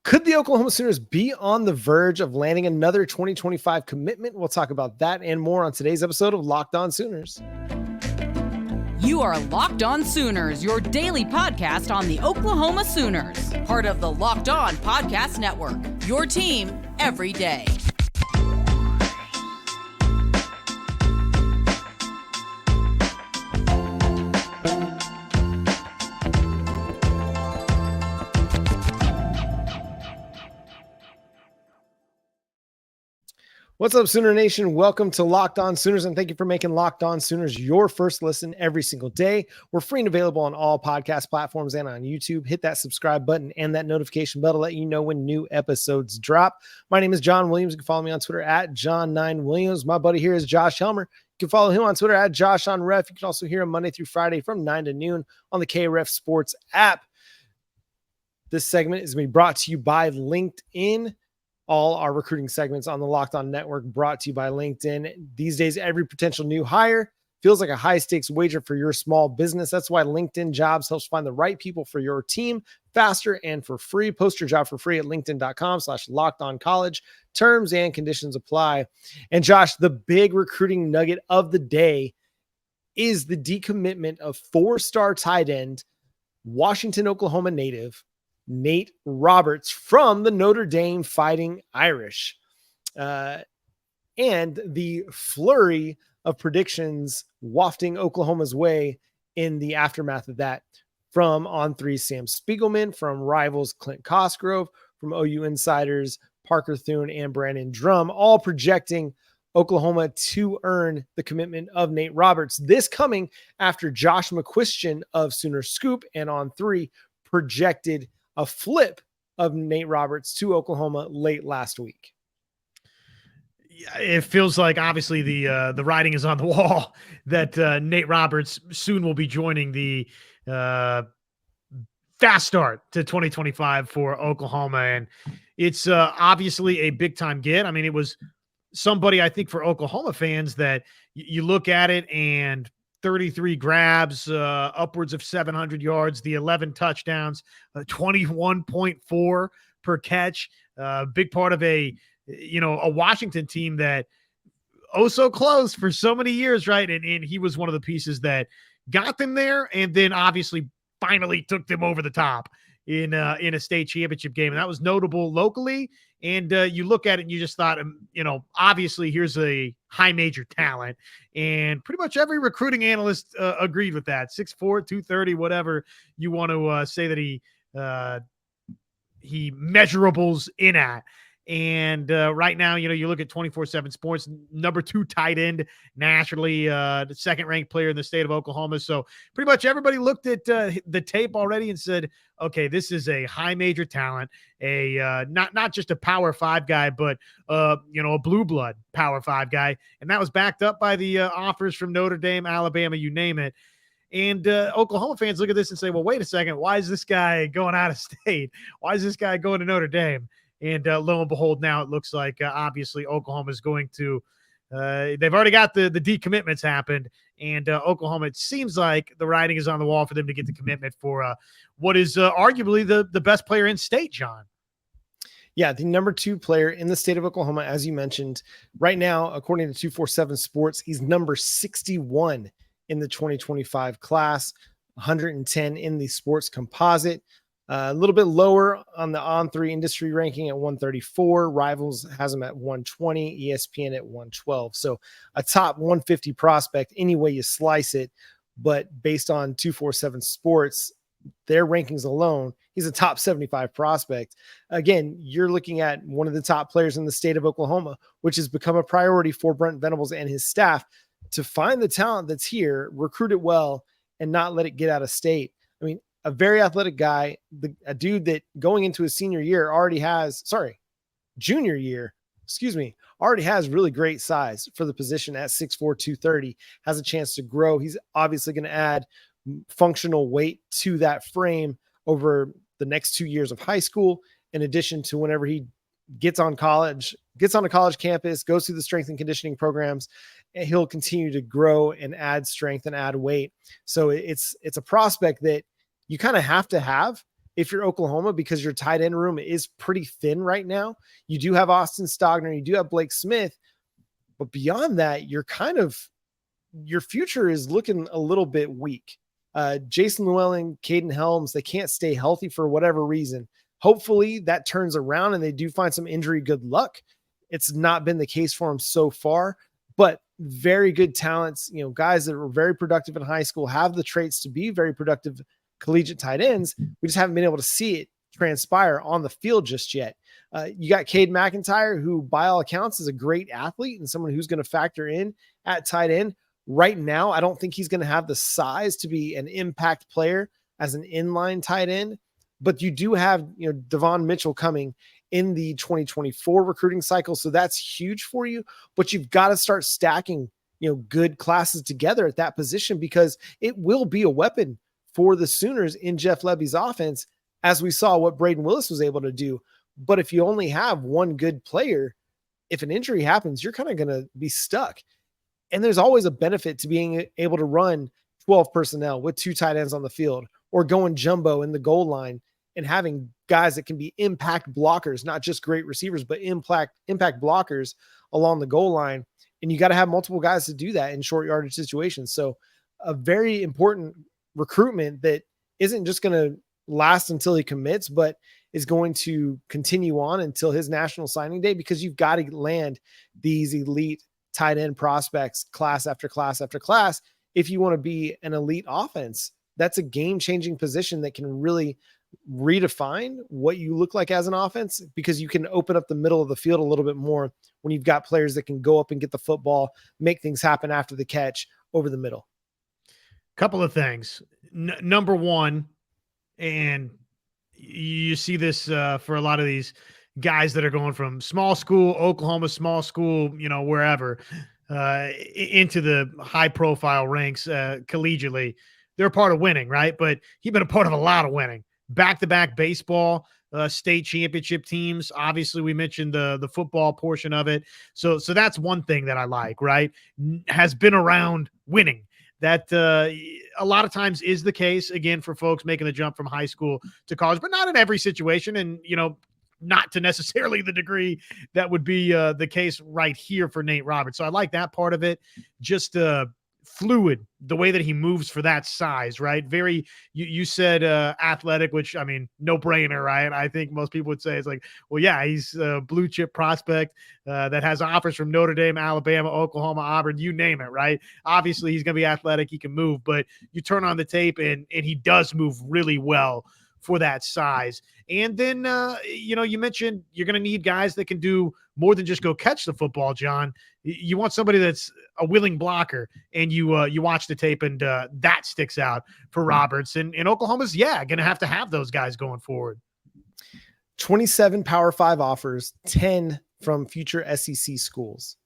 Could the Oklahoma Sooners be on the verge of landing another 2025 commitment? We'll talk about that and more on today's episode of Locked On Sooners. You are Locked On Sooners, your daily podcast on the Oklahoma Sooners, part of the Locked On Podcast Network, your team every day. What's up, Sooner Nation? Welcome to Locked On Sooners, and thank you for making Locked On Sooners your first listen every single day. We're free and available on all podcast platforms and on YouTube. Hit that subscribe button and that notification bell to let you know when new episodes drop. My name is John Williams. You can follow me on Twitter at John9Williams. My buddy here is Josh Helmer. You can follow him on Twitter at JoshOnRef. You can also hear him Monday through Friday from 9 to noon on the KREF Sports app. This segment is going to be brought to you by LinkedIn. All our recruiting segments on the Locked On Network brought to you by LinkedIn. These days, every potential new hire feels like a high-stakes wager for your small business. That's why LinkedIn Jobs helps find the right people for your team faster and for free. Post your job for free at linkedin.com/lockedoncollege. Terms and conditions apply. And Josh, the big recruiting nugget of the day is the decommitment of four-star tight end, Washington, Oklahoma native, Nate Roberts from the Notre Dame Fighting Irish. And the flurry of predictions wafting Oklahoma's way in the aftermath of that from On3's Sam Spiegelman, from Rivals Clint Cosgrove, from OU Insiders Parker Thune and Brandon Drum, all projecting Oklahoma to earn the commitment of Nate Roberts. This coming after Josh McCuistion of Sooner Scoop and On3 projected a flip of Nate Roberts to Oklahoma late last week. It feels like obviously the writing is on the wall that Nate Roberts soon will be joining the fast start to 2025 for Oklahoma. And it's obviously a big time get. I mean, it was somebody, I think, for Oklahoma fans that you look at it and 33 grabs, upwards of 700 yards, the 11 touchdowns, 21.4 per catch. Big part of a Washington team that so close for so many years, right? And he was one of the pieces that got them there, and then obviously finally took them over the top in a state championship game. And that was notable locally. And you look at it and you just thought, obviously here's a high major talent. And pretty much every recruiting analyst agreed with that. 6'4", 230, whatever you want to say that he measurables in at. And right now, you look at 24/7 Sports, number 2 tight end nationally, the second-ranked player in the state of Oklahoma. So pretty much everybody looked at the tape already and said, okay, this is a high major talent, a not just a Power 5 guy, but a blue blood Power 5 guy. And that was backed up by the offers from Notre Dame, Alabama, you name it. And Oklahoma fans look at this and say, well, wait a second, why is this guy going out of state? Why is this guy going to Notre Dame? And lo and behold, now it looks like obviously Oklahoma is going to they've already got the decommitments happened. And Oklahoma, it seems like the writing is on the wall for them to get the commitment for what is arguably the best player in state, John. Yeah, the number 2 player in the state of Oklahoma, as you mentioned. Right now, according to 247 Sports, he's number 61 in the 2025 class, 110 in the sports composite. A little bit lower on the On3 industry ranking at 134. Rivals has him at 120, ESPN at 112. So a top 150 prospect any way you slice it. But based on 247 Sports, their rankings alone, he's a top 75 prospect. Again, you're looking at one of the top players in the state of Oklahoma, which has become a priority for Brent Venables and his staff to find the talent that's here, recruit it well, and not let it get out of state. I mean, a very athletic guy, a dude that going into his junior year already has really great size for the position at 6'4", 230, has a chance to grow. He's obviously going to add functional weight to that frame over the next 2 years of high school, in addition to whenever he gets on a college campus, goes through the strength and conditioning programs, and he'll continue to grow and add strength and add weight. So it's a prospect that you kind of have to have if you're Oklahoma, because your tight end room is pretty thin right now. You do have Austin Stogner, you do have Blake Smith, but beyond that, your future is looking a little bit weak. Jason Llewellyn, Caden Helms, they can't stay healthy for whatever reason. Hopefully that turns around and they do find some injury good luck. It's not been the case for them so far, but very good talents, guys that were very productive in high school, have the traits to be very productive collegiate tight ends. We just haven't been able to see it transpire on the field just yet. You got Cade McIntyre, who by all accounts is a great athlete and someone who's going to factor in at tight end. Right now, I don't think he's going to have the size to be an impact player as an inline tight end, but you do have, Devon Mitchell coming in the 2024 recruiting cycle. So that's huge for you, but you've got to start stacking, good classes together at that position, because it will be a weapon for the Sooners in Jeff Lebby's offense, as we saw what Braden Willis was able to do. But if you only have one good player, if an injury happens, you're kind of going to be stuck. And there's always a benefit to being able to run 12 personnel with 2 tight ends on the field, or going jumbo in the goal line and having guys that can be impact blockers, not just great receivers, but impact blockers along the goal line. And you got to have multiple guys to do that in short yardage situations. So a very important recruitment that isn't just going to last until he commits, but is going to continue on until his national signing day, because you've got to land these elite tight end prospects class after class after class if you want to be an elite offense. That's a game-changing position that can really redefine what you look like as an offense, because you can open up the middle of the field a little bit more when you've got players that can go up and get the football, make things happen after the catch over the middle. Couple of things. Number one, and you see this for a lot of these guys that are going from small school, Oklahoma, small school, wherever, into the high profile ranks collegially. They're a part of winning, right? But he's been a part of a lot of winning. Back-to-back baseball state championship teams. Obviously, we mentioned the football portion of it. So that's one thing that I like, right? Has been around winning. That a lot of times is the case, again, for folks making the jump from high school to college, but not in every situation. And, not to necessarily the degree that would be the case right here for Nate Roberts. So I like that part of it. Just fluid, the way that he moves for that size, right? Very, you said athletic, which, I mean, no brainer, right? I think most people would say it's like, well, yeah, he's a blue chip prospect that has offers from Notre Dame, Alabama, Oklahoma, Auburn, you name it, right? Obviously he's going to be athletic. He can move, but you turn on the tape and he does move really well for that size. And then, you mentioned you're going to need guys that can do more than just go catch the football, John. You want somebody that's a willing blocker, and you watch the tape, and that sticks out for Roberts. And Oklahoma's, going to have those guys going forward. 27 Power 5 offers, 10 from future SEC schools.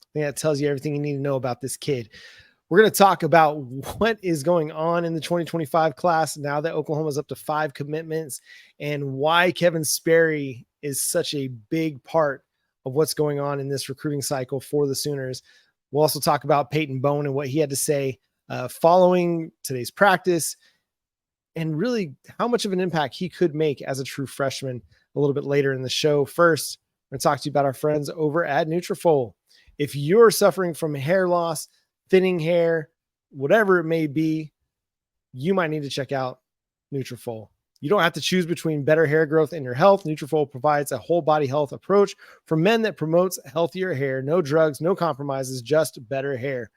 I think that tells you everything you need to know about this kid. We're going to talk about what is going on in the 2025 class now that Oklahoma's up to 5 commitments, and why Kevin Sperry is such a big part of what's going on in this recruiting cycle for the Sooners. We'll also talk about Peyton Bowen and what he had to say following today's practice, and really how much of an impact he could make as a true freshman a little bit later in the show. First, I'm going to talk to you about our friends over at Nutrafol. If you're suffering from hair loss, thinning hair, whatever it may be, you might need to check out Nutrafol. You don't have to choose between better hair growth and your health. Nutrafol provides a whole body health approach for men that promotes healthier hair. No drugs, no compromises, just better hair.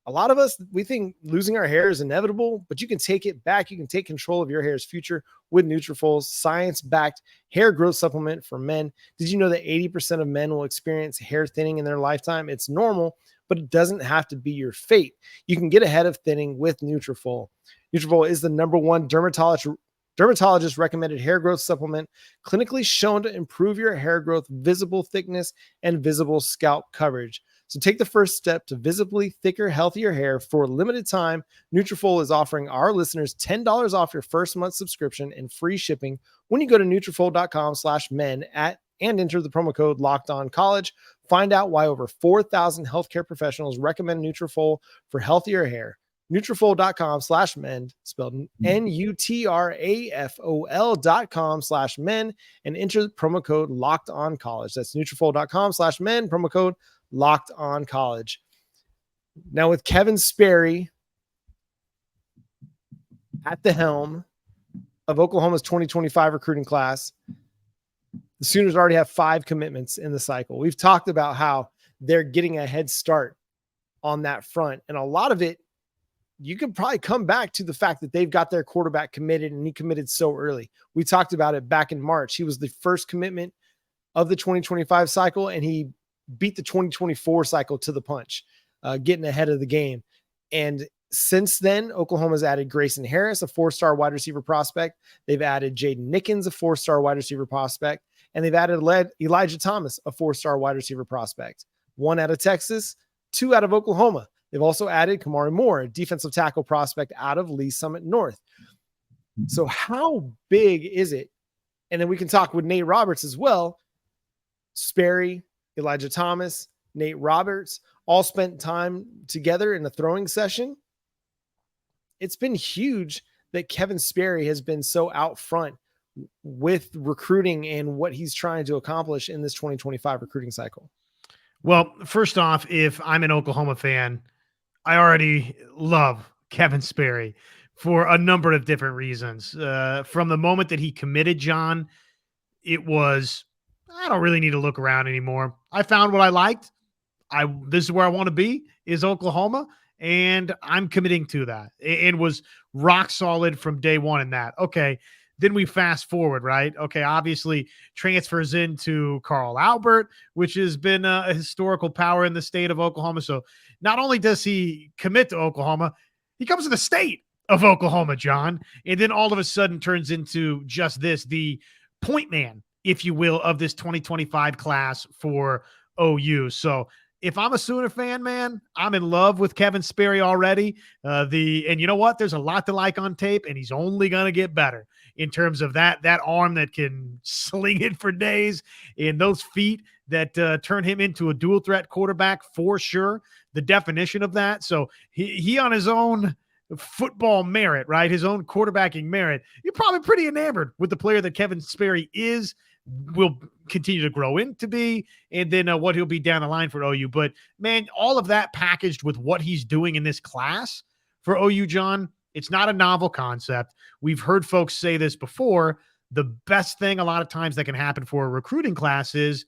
A lot of us, we think losing our hair is inevitable, but you can take it back. You can take control of your hair's future with Nutrafol's science-backed hair growth supplement for men. Did you know that 80% of men will experience hair thinning in their lifetime? It's normal, but it doesn't have to be your fate. You can get ahead of thinning with Nutrafol. Nutrafol is the #1 dermatologist recommended hair growth supplement, clinically shown to improve your hair growth, visible thickness, and visible scalp coverage. So take the first step to visibly thicker, healthier hair. For a limited time, Nutrafol is offering our listeners $10 off your first month subscription and free shipping when you go to Nutrafol.com/men and enter the promo code LOCKEDONCollege. Find out why over 4,000 healthcare professionals recommend Nutrafol for healthier hair. Nutrafol.com/mend, spelled Nutrafol.com/men, and enter promo code Locked On College. That's Nutrafol.com/men, promo code Locked On College. Now with Kevin Sperry at the helm of Oklahoma's 2025 recruiting class, the Sooners already have 5 commitments in the cycle. We've talked about how they're getting a head start on that front. And a lot of it, you can probably come back to the fact that they've got their quarterback committed, and he committed so early. We talked about it back in March. He was the first commitment of the 2025 cycle, and he beat the 2024 cycle to the punch, getting ahead of the game. And since then, Oklahoma's added Grayson Harris, a 4-star wide receiver prospect. They've added Jaden Nickens, a 4-star wide receiver prospect. And they've added Elijah Thomas, a 4-star wide receiver prospect. 1 out of Texas, 2 out of Oklahoma. They've also added Kamari Moore, a defensive tackle prospect out of Lee Summit North. So how big is it? And then we can talk with Nate Roberts as well. Sperry, Elijah Thomas, Nate Roberts, all spent time together in a throwing session. It's been huge that Kevin Sperry has been so out front with recruiting and what he's trying to accomplish in this 2025 recruiting cycle. Well, first off, if I'm an Oklahoma fan, I already love Kevin Sperry for a number of different reasons. From the moment that he committed, John, it was, I don't really need to look around anymore. I found what I liked. This is where I want to be, is Oklahoma, and I'm committing to that. It was rock solid from day one in that. Okay, then we fast forward, right? Okay, obviously transfers into Carl Albert, which has been a historical power in the state of Oklahoma. So not only does he commit to Oklahoma, he comes to the state of Oklahoma, John, and then all of a sudden turns into just this, the point man, if you will, of this 2025 class for OU. So if I'm a Sooner fan, man, I'm in love with Kevin Sperry already. And you know what? There's a lot to like on tape, and he's only going to get better in terms of that arm that can sling it for days, and those feet that turn him into a dual threat quarterback for sure. The definition of that. So he on his own football merit, right? His own quarterbacking merit. You're probably pretty enamored with the player that Kevin Sperry is, will continue to grow into be, and then what he'll be down the line for OU. But man, all of that packaged with what he's doing in this class for OU, John, it's not a novel concept. We've heard folks say this before. The best thing a lot of times that can happen for a recruiting class is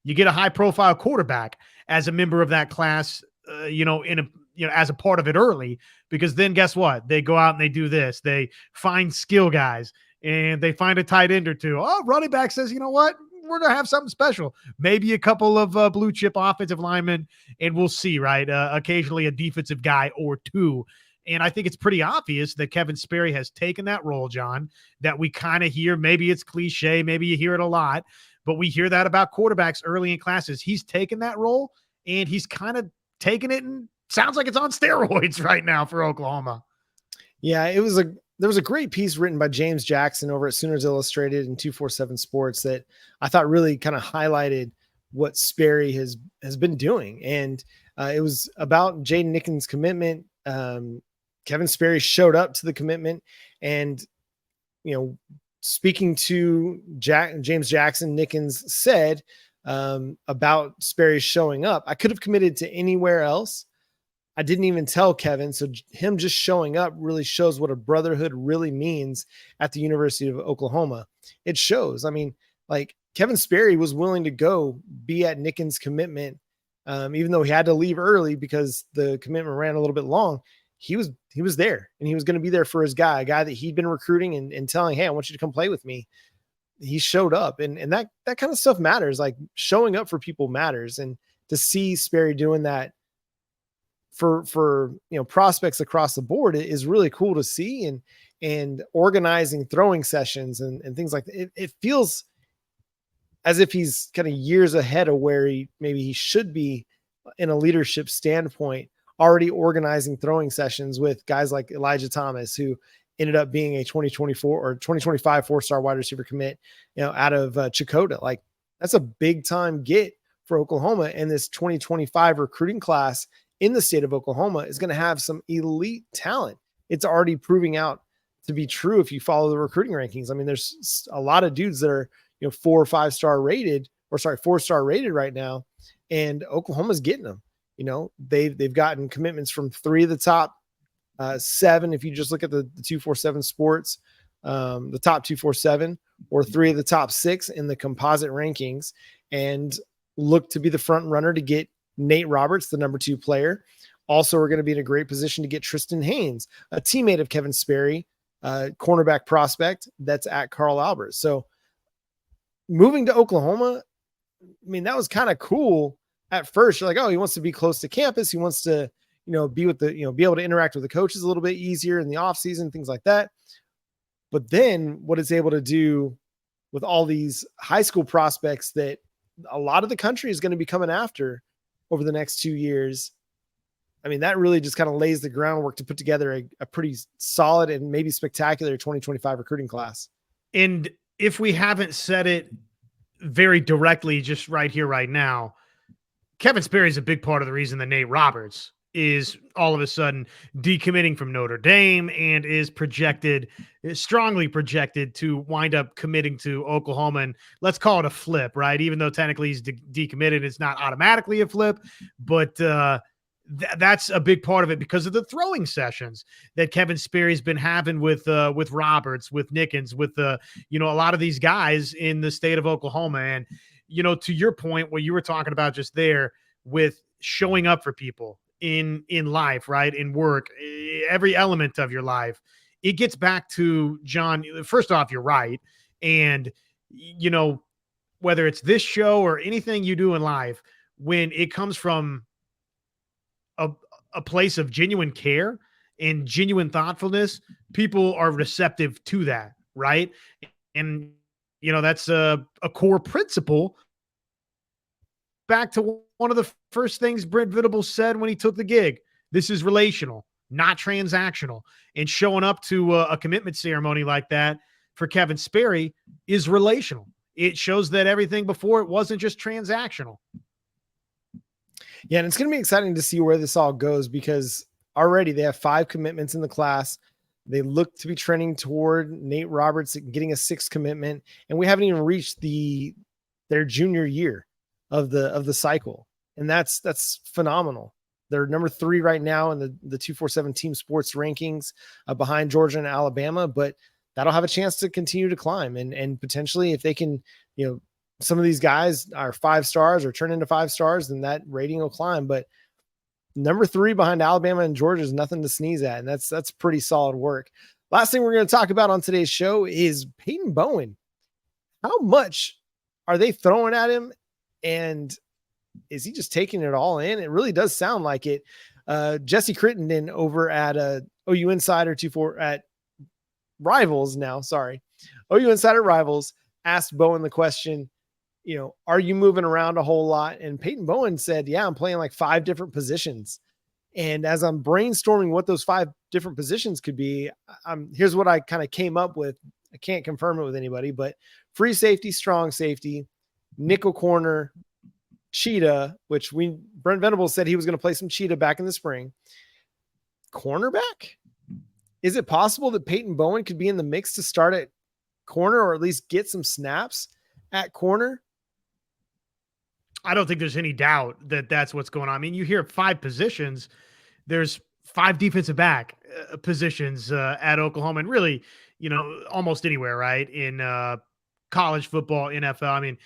you get a high profile quarterback as a member of that class, as a part of it early, because then guess what? They go out and they do this. They find skill guys, and they find a tight end or two. Oh, running back says, you know what? We're going to have something special. Maybe a couple of blue chip offensive linemen, and we'll see, right? Occasionally a defensive guy or two. And I think it's pretty obvious that Kevin Sperry has taken that role, John, that we kind of hear. Maybe it's cliche. Maybe you hear it a lot, but we hear that about quarterbacks early in classes. He's taken that role, and he's kind of taken it, and sounds like it's on steroids right now for Oklahoma. Yeah, there was a great piece written by James Jackson over at Sooners Illustrated and 247 Sports that I thought really kind of highlighted what Sperry has been doing. And it was about Jaden Nickens' commitment. Kevin Sperry showed up to the commitment, and, speaking to James Jackson, Nickens said about Sperry showing up, I could have committed to anywhere else. I didn't even tell Kevin. So him just showing up really shows what a brotherhood really means at the University of Oklahoma. It shows. I mean, like, Kevin Sperry was willing to go be at Nickens' commitment, even though he had to leave early because the commitment ran a little bit long. He was there, and he was going to be there for his guy, a guy that he'd been recruiting and telling, hey, I want you to come play with me. He showed up, and that kind of stuff matters. Like, showing up for people matters. And to see Sperry doing that for prospects across the board is really cool to see, and organizing throwing sessions and things like that. It feels as if he's kind of years ahead of where he should be in a leadership standpoint, already organizing throwing sessions with guys like Elijah Thomas, who ended up being a 2024 or 2025 4-star wide receiver commit, out of Chakotah. Like, that's a big time get for Oklahoma, and this 2025 recruiting class in the state of Oklahoma is going to have some elite talent. It's already proving out to be true if you follow the recruiting rankings. I mean, there's a lot of dudes that are, 4 or 5 star rated, 4-star rated right now, and Oklahoma's getting them. They've gotten commitments from 3 of the top 7. If you just look at the 247 sports, the top 247, or 3 of the top 6 in the composite rankings, and look to be the front runner to get Nate Roberts, the number 2 player. Also, we're going to be in a great position to get Tristan Haynes, a teammate of Kevin Sperry, cornerback prospect that's at Carl Albert. So moving to Oklahoma, I mean, that was kind of cool at first. You're like, oh, he wants to be close to campus. He wants to, be with the, be able to interact with the coaches a little bit easier in the off season, things like that. But then what it's able to do with all these high school prospects that a lot of the country is going to be coming after over the next 2 years. I mean, that really just kind of lays the groundwork to put together a pretty solid and maybe spectacular 2025 recruiting class. And if we haven't said it very directly, just right here, right now, Kevin Sperry is a big part of the reason that Nate Roberts is all of a sudden decommitting from Notre Dame and is strongly projected to wind up committing to Oklahoma. And let's call it a flip, right? Even though technically he's decommitted, it's not automatically a flip, but that's a big part of it because of the throwing sessions that Kevin Sperry's been having with Roberts, with Nickens, with a lot of these guys in the state of Oklahoma. And, to your point, what you were talking about just there with showing up for people in life, right? In work, every element of your life, it gets back to, John, first off, you're right. And, whether it's this show or anything you do in life, when it comes from a place of genuine care and genuine thoughtfulness, people are receptive to that, right? And, that's a core principle. Back to one of the first things Brent Venables said when he took the gig. This is relational, not transactional. And showing up to a commitment ceremony like that for Kevin Sperry is relational. It shows that everything before it wasn't just transactional. Yeah, and it's going to be exciting to see where this all goes because already they have 5 commitments in the class. They look to be trending toward Nate Roberts getting a 6th commitment, and we haven't even reached their junior year of the cycle, and that's phenomenal. They're number 3 right now in the 247 team sports rankings, behind Georgia and Alabama, but that'll have a chance to continue to climb, and potentially if they can, some of these guys are 5 stars or turn into 5 stars, then that rating will climb. But number 3 behind Alabama and Georgia is nothing to sneeze at. And that's pretty solid work. Last thing we're going to talk about on today's show is Peyton Bowen. How much are they throwing at him? And is he just taking it all in? It really does sound like it. Jesse Crittenden over at OU Insider 24 at Rivals now. Sorry. OU Insider Rivals asked Bowen the question, are you moving around a whole lot? And Peyton Bowen said, yeah, I'm playing like 5 different positions. And as I'm brainstorming what those 5 different positions could be, here's what I kind of came up with. I can't confirm it with anybody, but free safety, strong safety, nickel corner, cheetah, which Brent Venables said he was going to play some cheetah back in the spring. Cornerback? Is it possible that Peyton Bowen could be in the mix to start at corner or at least get some snaps at corner? I don't think there's any doubt that that's what's going on. I mean, you hear 5 positions. There's 5 defensive back positions at Oklahoma, and really, almost anywhere, right? In college football, NFL. I mean,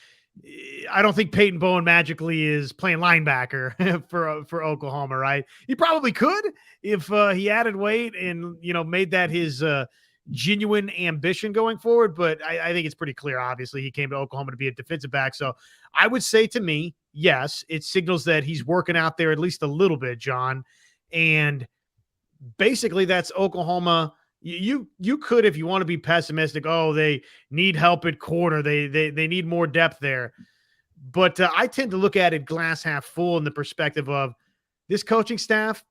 I don't think Peyton Bowen magically is playing linebacker for Oklahoma, right? He probably could if he added weight and, made that his genuine ambition going forward. But I think it's pretty clear, obviously, he came to Oklahoma to be a defensive back. So I would say to me, yes, it signals that he's working out there at least a little bit, John. And basically that's Oklahoma. You could, if you want to be pessimistic, they need help at corner. They need more depth there. But I tend to look at it glass half full in the perspective of this coaching staff,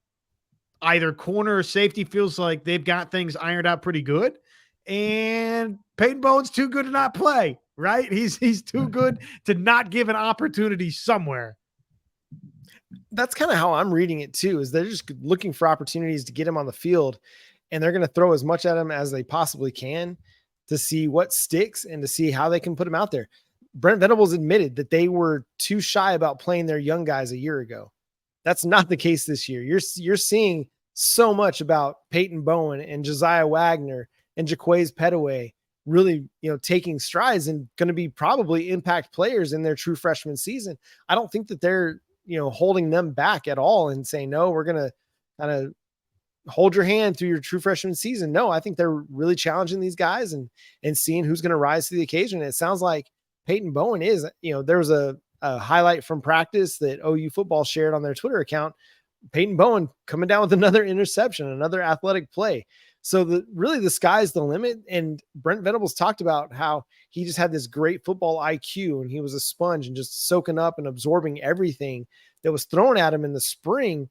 either corner or safety, feels like they've got things ironed out pretty good. And Peyton Bowen's too good to not play, right? He's too good to not give an opportunity somewhere. That's kind of how I'm reading it too, is they're just looking for opportunities to get him on the field, and they're going to throw as much at him as they possibly can to see what sticks and to see how they can put him out there. Brent Venables admitted that they were too shy about playing their young guys a year ago. That's not the case this year. You're seeing so much about Peyton Bowen and Josiah Wagner and Jaquays Petaway really, taking strides and going to be probably impact players in their true freshman season. I don't think that they're, holding them back at all and saying, no, we're going to kind of hold your hand through your true freshman season. No, I think they're really challenging these guys and seeing who's going to rise to the occasion. And it sounds like Peyton Bowen is, there was a highlight from practice that OU football shared on their Twitter account. Peyton Bowen coming down with another interception, another athletic play. So really the sky's the limit. And Brent Venables talked about how he just had this great football IQ and he was a sponge and just soaking up and absorbing everything that was thrown at him in the spring.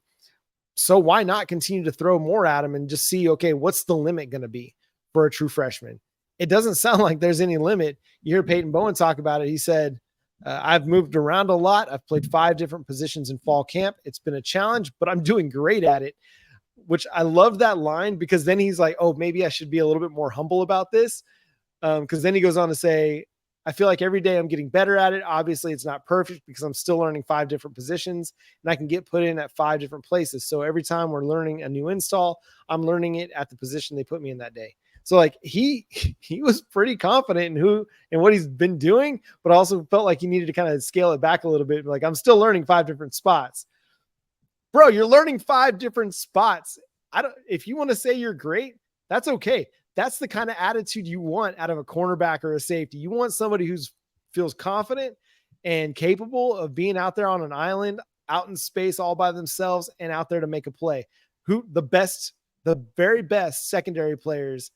So why not continue to throw more at him and just see, okay, what's the limit going to be for a true freshman? It doesn't sound like there's any limit. You hear Peyton Bowen talk about it. He said, I've moved around a lot. I've played 5 different positions in fall camp. It's been a challenge, but I'm doing great at it, which I love that line, because then he's like, oh, maybe I should be a little bit more humble about this. Because then he goes on to say, I feel like every day I'm getting better at it. Obviously, it's not perfect because I'm still learning 5 different positions and I can get put in at 5 different places. So every time we're learning a new install, I'm learning it at the position they put me in that day. So like he was pretty confident in what he's been doing, but also felt like he needed to kind of scale it back a little bit. Like, I'm still learning 5 different spots. Bro, you're learning 5 different spots. If you want to say you're great, that's okay. That's the kind of attitude you want out of a cornerback or a safety. You want somebody who feels confident and capable of being out there on an island, out in space all by themselves, and out there to make a play. The very best secondary players,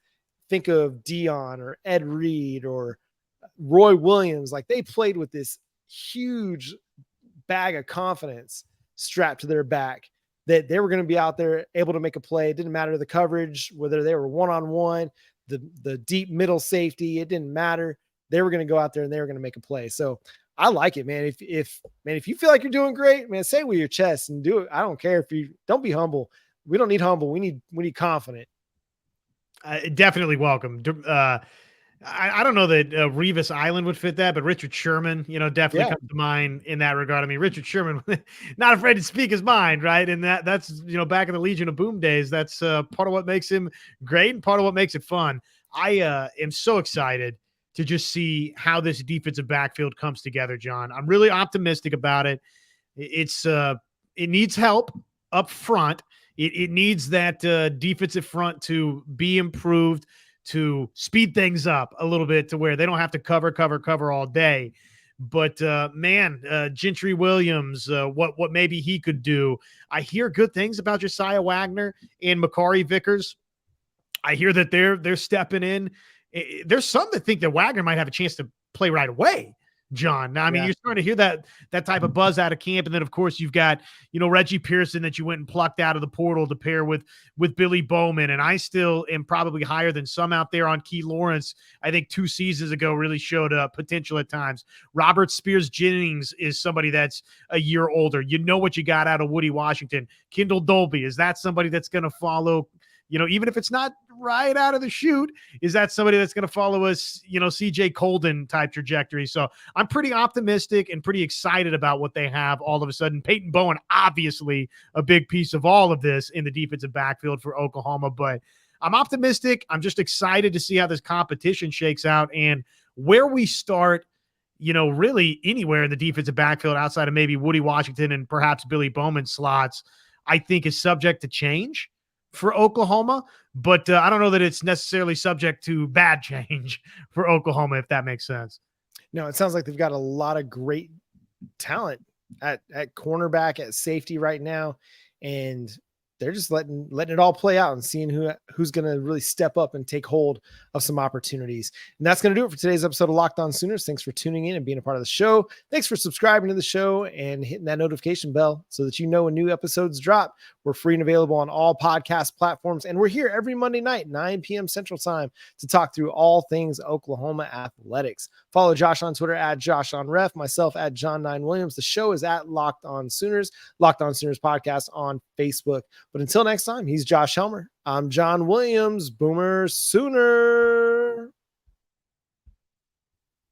think of Dion or Ed Reed or Roy Williams. Like, they played with this huge bag of confidence strapped to their back that they were going to be out there able to make a play. It didn't matter the coverage, whether they were one-on-one, the deep middle safety, it didn't matter. They were going to go out there and they were going to make a play. So I like it, man. If you feel like you're doing great, man, say it with your chest and do it. I don't care don't be humble. We don't need humble. We need confident. Definitely welcome. I don't know that Revis Island would fit that, but Richard Sherman, definitely comes to mind in that regard. I mean, Richard Sherman, not afraid to speak his mind, right? And that's back in the Legion of Boom days. That's part of what makes him great and part of what makes it fun. I am so excited to just see how this defensive backfield comes together, John. I'm really optimistic about it. It needs help up front. It needs that defensive front to be improved, to speed things up a little bit to where they don't have to cover all day. But Gentry Williams, what maybe he could do. I hear good things about Josiah Wagner and Makari Vickers. I hear that they're stepping in. There's some that think that Wagner might have a chance to play right away, John. Now, I mean, you're starting to hear that type of buzz out of camp. And then, of course, you've got, Reggie Pearson that you went and plucked out of the portal to pair with Billy Bowman. And I still am probably higher than some out there on Key Lawrence. I think 2 seasons ago really showed potential at times. Robert Spears Jennings is somebody that's a year older. You know what you got out of Woody Washington. Kendall Dolby, is that somebody that's going to follow, even if it's not right out of the chute, is that somebody that's going to follow us, CJ Colden type trajectory? So I'm pretty optimistic and pretty excited about what they have all of a sudden. Peyton Bowen, obviously a big piece of all of this in the defensive backfield for Oklahoma, but I'm optimistic. I'm just excited to see how this competition shakes out and where we start, really anywhere in the defensive backfield outside of maybe Woody Washington and perhaps Billy Bowman slots, I think is subject to change for Oklahoma, but I don't know that it's necessarily subject to bad change for Oklahoma, if that makes sense. No, it sounds like they've got a lot of great talent at cornerback, at safety right now. And they're just letting it all play out and seeing who's going to really step up and take hold of some opportunities. And that's going to do it for today's episode of Locked On Sooners. Thanks for tuning in and being a part of the show. Thanks for subscribing to the show and hitting that notification bell so that you know when new episodes drop. We're free and available on all podcast platforms, and we're here every Monday night, 9 p.m. Central Time, to talk through all things Oklahoma athletics. Follow Josh on Twitter at JoshOnRef, myself at John9Williams. The show is at Locked On Sooners, Locked On Sooners podcast on Facebook. But until next time, he's Josh Helmer. I'm John Williams. Boomer Sooners.